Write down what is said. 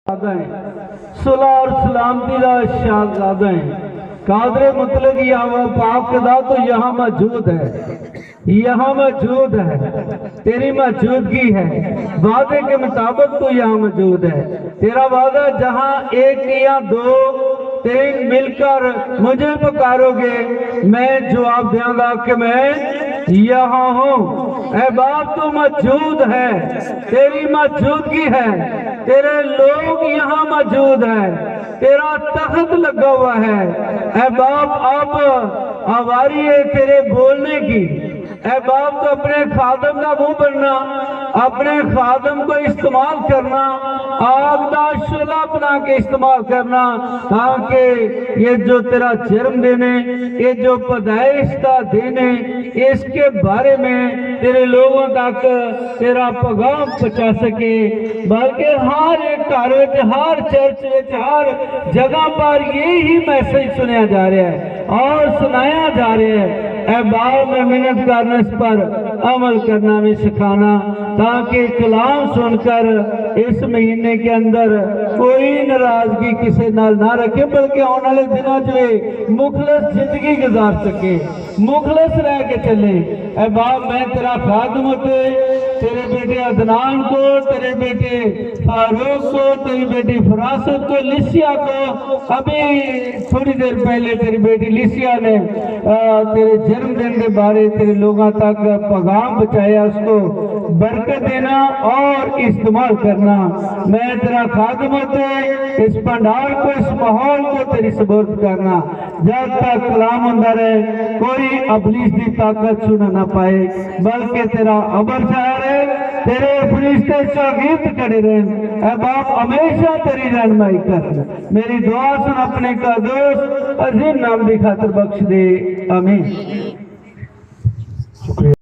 صلح اور سلامتی دا شہزادہ ہیں قادر مطلق یہاں پاک دا تو یہاں موجود ہے تیری موجودگی ہے وعدے کے مطابق تو یہاں موجود ہے تیرا وعدہ جہاں ایک یا دو تین مل کر مجھے پکارو گے میں جواب دیاں گا کہ میں یہاں ہوں اے باپ تو موجود ہے تیری موجودگی ہے تیرے لوگ یہاں موجود ہیں تیرا تخت لگا ہوا ہے اے باپ اب آواری ہے تیرے بولنے کی اے باپ تو اپنے خادم کا منہ بننا اپنے خادم کو استعمال کرنا آگ دا شعلہ بنا کے استعمال کرنا تاکہ یہ جو تیرا جرم دینے یہ جو پیدائش دا دینے اس کے بارے میں تیرے لوگوں تک تیرا پیغام پہنچا سکے بلکہ ہر ایک گھر وچ ہر چرچ وچ ہر جگہ پر یہی میسج سنیا جا رہا ہے اور سنایا جا رہا ہے اے باپ میں محنت کرنا اس پر عمل کرنا بھی سکھانا تاکہ کلام سن کر اس مہینے کے اندر کوئی ناراضگی کسی نال نہ رکھے بلکہ آنے والے دنوں جو مخلص زندگی گزار سکے مخلص رہ کے چلے اے باپ میں تیرا خادم ہوتے تیرے بیٹے عدنان کو تیرے بیٹے فاروق کو تیری بیٹی فراست کو لیسیا کو ابھی تھوڑی دیر پہلے تیری بیٹی لیسیا نے تیرے جرم دن کے بارے تیرے لوگوں تک پیغام بچایا اس کو برکت دینا اور استعمال کرنا میں تیرا خادم ہوتے اس پنڈال کو اس ماحول کو تیری سپرد کرنا جب تک کلام اندر ہے کوئی ابلیس دی طاقت سنا نہ پائے بلکہ تیرا عبر چاہ رہے تیرے فرشتے شاگرد کھڑے رہے اے باپ ہمیشہ تیری رہنمائی کر میری دعا سن اپنے قدوس عظیم نام دی خاطر بخش دے آمین شکریہ